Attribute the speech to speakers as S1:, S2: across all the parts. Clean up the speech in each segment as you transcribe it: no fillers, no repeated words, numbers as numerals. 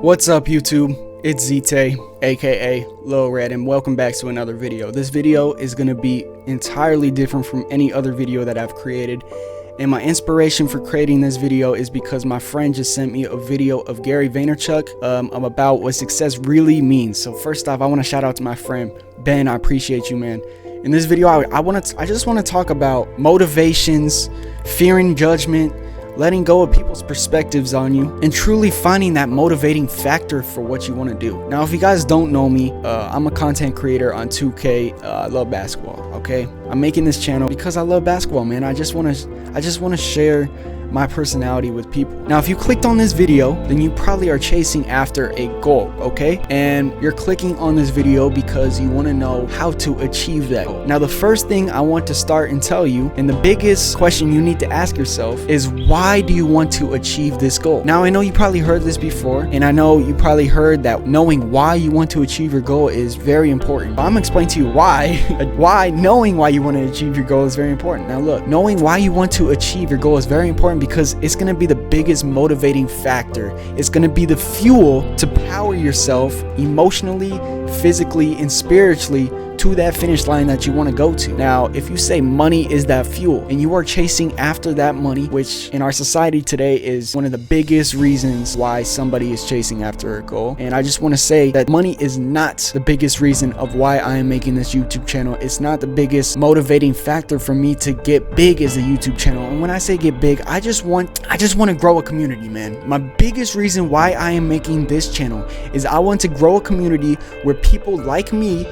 S1: What's up YouTube? It's ZTAY, aka Lil Red, and welcome back to another video. This video is going to be entirely different from any other video that I've created. And my inspiration for creating this video is because my friend just sent me a video of Gary Vaynerchuk about what success really means. So first off, I want to shout out to my friend Ben. I appreciate you, man. In this video, I just want to talk about motivations, fearing judgment, letting go of people's perspectives on you, and truly finding that motivating factor for what you want to do. Now, if you guys don't know me, I'm a content creator on 2K. I love basketball. Okay, I'm making this channel because I love basketball, man. I just want to share my personality with people. Now, if you clicked on this video, then you probably are chasing after a goal, okay? And you're clicking on this video because you want to know how to achieve that goal. Now, the first thing I want to start and tell you, and the biggest question you need to ask yourself, is why do you want to achieve this goal? Now, I know you probably heard this before, and I know you probably heard that knowing why you want to achieve your goal is very important. But I'm gonna explain to you why knowing why you want to achieve your goal is very important. Now look, knowing why you want to achieve your goal is very important because it's going to be the biggest motivating factor. It's going to be the fuel to power yourself emotionally, physically, and spiritually to that finish line that you want to go to. Now, if you say money is that fuel and you are chasing after that money, which in our society today is one of the biggest reasons why somebody is chasing after a goal, and I just want to say that money is not the biggest reason of why I am making this YouTube channel. It's not the biggest motivating factor for me to get big as a YouTube channel. And when I say get big, I just want to grow a community, man. My biggest reason why I am making this channel is I want to grow a community where people like me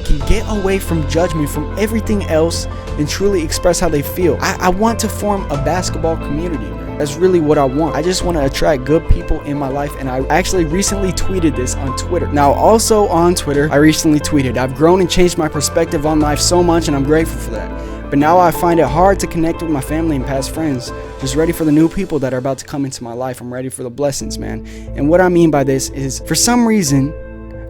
S1: can get away from judgment, from everything else, and truly express how they feel. I want to form a basketball community, man. That's really what I want. I just want to attract good people in my life, and I actually recently tweeted this on Twitter. Now, also on Twitter, I recently tweeted, "I've grown and changed my perspective on life so much, and I'm grateful for that. But now I find it hard to connect with my family and past friends. Just ready for the new people that are about to come into my life. I'm ready for the blessings, man." And what I mean by this is, for some reason,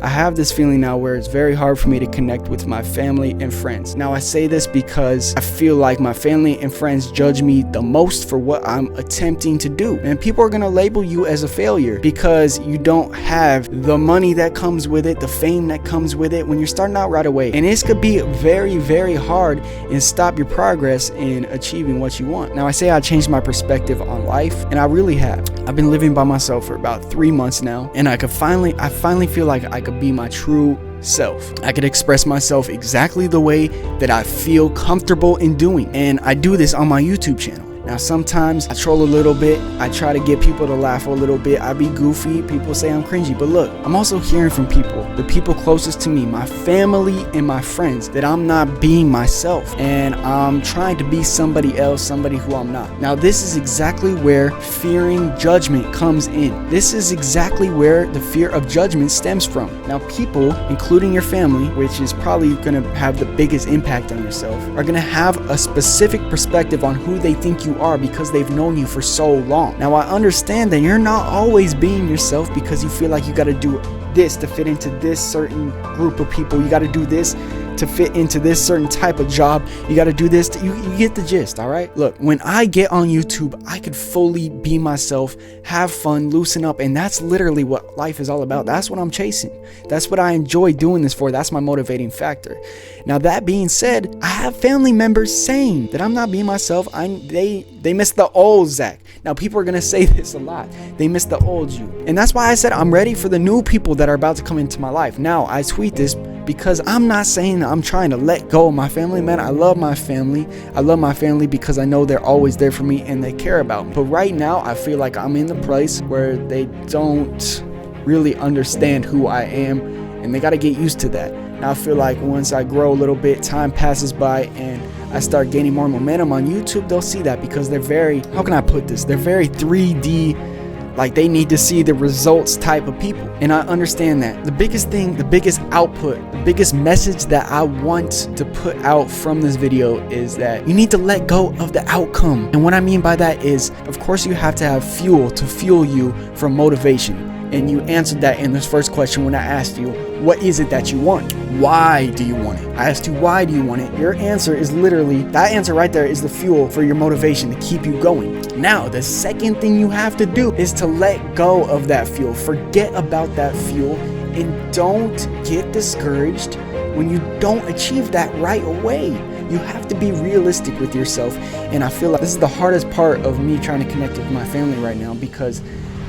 S1: I have this feeling now where it's very hard for me to connect with my family and friends. Now, I say this because I feel like my family and friends judge me the most for what I'm attempting to do. And people are going to label you as a failure because you don't have the money that comes with it, the fame that comes with it when you're starting out right away. And this could be very, very hard and stop your progress in achieving what you want. Now, I say I changed my perspective on life, and I really have. I've been living by myself for about 3 months now, and I finally feel like I could be my true self. I could express myself exactly the way that I feel comfortable in doing, and I do this on my YouTube channel. Now, sometimes I troll a little bit. I try to get people to laugh a little bit. I be goofy. People say I'm cringy. But look, I'm also hearing from people, the people closest to me, my family and my friends, that I'm not being myself. And I'm trying to be somebody else, somebody who I'm not. Now, this is exactly where fearing judgment comes in. This is exactly where the fear of judgment stems from. Now, people, including your family, which is probably going to have the biggest impact on yourself, are going to have a specific perspective on who they think you are because they've known you for so long. Now, I understand that you're not always being yourself because you feel like you got to do this to fit into this certain group of people. You got to do this to fit into this certain type of job. You got to do this. You get the gist, all right? Look, when I get on YouTube, I could fully be myself, have fun, loosen up, and that's literally what life is all about. That's what I'm chasing. That's what I enjoy doing this for. That's my motivating factor. Now, that being said, I have family members saying that I'm not being myself. They miss the old Zach. Now, people are going to say this a lot. They miss the old you. And that's why I said I'm ready for the new people that are about to come into my life. Now, I tweet this because I'm not saying that I'm trying to let go of my family, man. I love my family. I love my family because I know they're always there for me and they care about me. But right now, I feel like I'm in the place where they don't really understand who I am, and they got to get used to that. Now, I feel like once I grow a little bit, time passes by, and I start gaining more momentum on YouTube, they'll see that because they're very, how can I put this? They're very 3D, like they need to see the results type of people. And I understand that. The biggest thing, the biggest output, the biggest message that I want to put out from this video is that you need to let go of the outcome. And what I mean by that is, of course, you have to have fuel to fuel you for motivation. And you answered that in this first question when I asked you, what is it that you want? Why do you want it? I asked you, why do you want it? Your answer is literally, that answer right there is the fuel for your motivation to keep you going. Now, the second thing you have to do is to let go of that fuel. Forget about that fuel and don't get discouraged when you don't achieve that right away. You have to be realistic with yourself. And I feel like this is the hardest part of me trying to connect with my family right now, because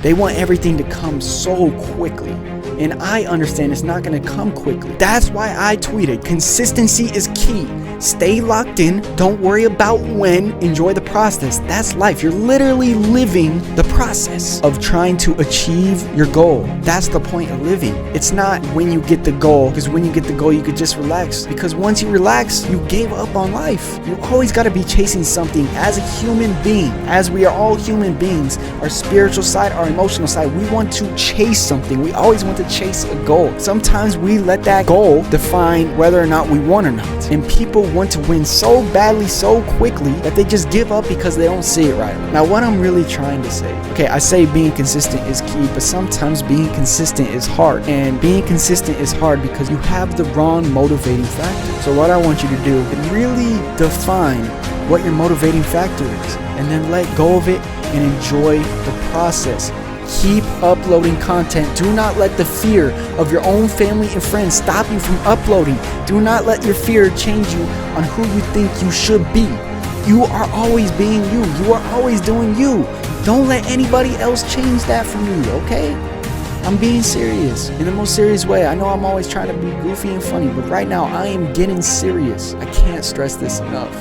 S1: they want everything to come so quickly. And I understand it's not going to come quickly. That's why I tweeted, consistency is key. Stay locked in. Don't worry about when. Enjoy the process. That's life. You're literally living the process of trying to achieve your goal. That's the point of living. It's not when you get the goal, because when you get the goal, you could just relax. Because once you relax, you gave up on life. You always got to be chasing something as a human being. As we are all human beings, our spiritual side, our emotional side, we want to chase something. We always want to chase a goal. Sometimes we let that goal define whether or not we won or not. And people want to win so badly, so quickly, that they just give up because they don't see it right. Now, what I'm really trying to say, okay, I say being consistent is key, but sometimes being consistent is hard. And being consistent is hard because you have the wrong motivating factor. So what I want you to do is really define what your motivating factor is, and then let go of it and enjoy the process. Keep uploading content. Do not let the fear of your own family and friends stop you from uploading. Do not let your fear change you on who you think you should be. You are always being you. You are always doing you. Don't let anybody else change that from you, okay? I'm being serious in the most serious way. I know I'm always trying to be goofy and funny, but right now I am getting serious. I can't stress this enough,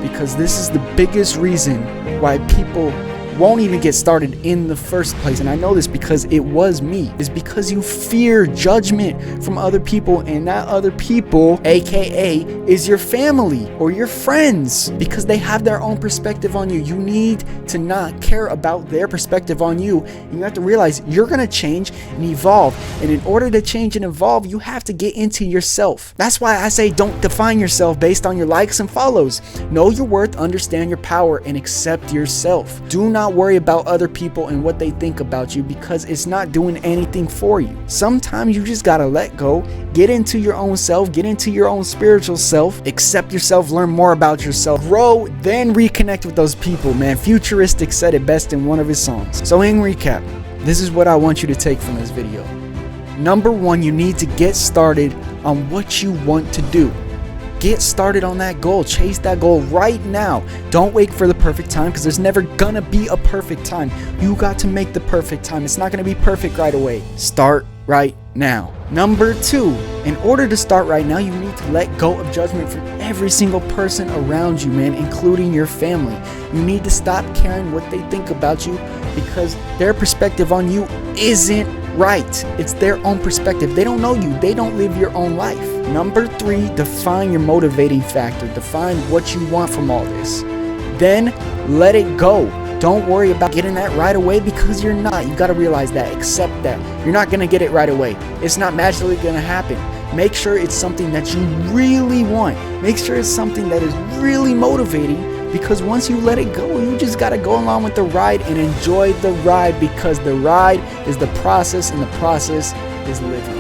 S1: because this is the biggest reason why people won't even get started in the first place. And I know this because it was me. It's because you fear judgment from other people, and that other people, aka, is your family or your friends, because they have their own perspective on you. You need to not care about their perspective on you, and you have to realize you're gonna change and evolve. And in order to change and evolve, you have to get into yourself. That's why I say don't define yourself based on your likes and follows. Know your worth, understand your power, and accept yourself. Do not worry about other people and what they think about you, because it's not doing anything for you. Sometimes you just gotta let go, get into your own self, get into your own spiritual self, accept yourself, learn more about yourself, grow, then reconnect with those people, man. Futuristic said it best in one of his songs. So in recap, this is what I want you to take from this video. Number one, you need to get started on what you want to do. Get started on that goal. Chase that goal right now. Don't wait for the perfect time, because there's never gonna be a perfect time. You got to make the perfect time. It's not gonna be perfect right away. Start right now. Number two, in order to start right now, you need to let go of judgment from every single person around you, man, including your family. You need to stop caring what they think about you, because their perspective on you isn't right. It's their own perspective. They don't know you. They don't live your own life. Number three, define your motivating factor. Define what you want from all this. Then let it go. Don't worry about getting that right away, because you're not. You got to realize that. Accept that. You're not going to get it right away. It's not magically going to happen. Make sure it's something that you really want. Make sure it's something that is really motivating, because once you let it go, you just got to go along with the ride and enjoy the ride, because the ride is the process and the process is living.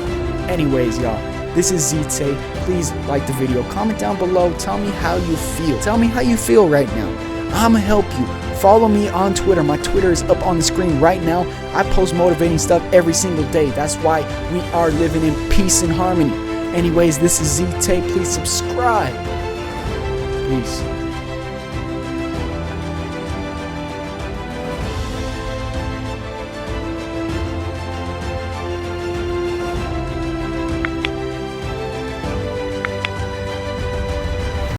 S1: Anyways, y'all, this is ZTAY. Please like the video, comment down below, tell me how you feel. Tell me how you feel right now. I'ma help you. Follow me on Twitter. My Twitter is up on the screen right now. I post motivating stuff every single day. That's why we are living in peace and harmony. Anyways, this is ZTAY. Please subscribe. Peace.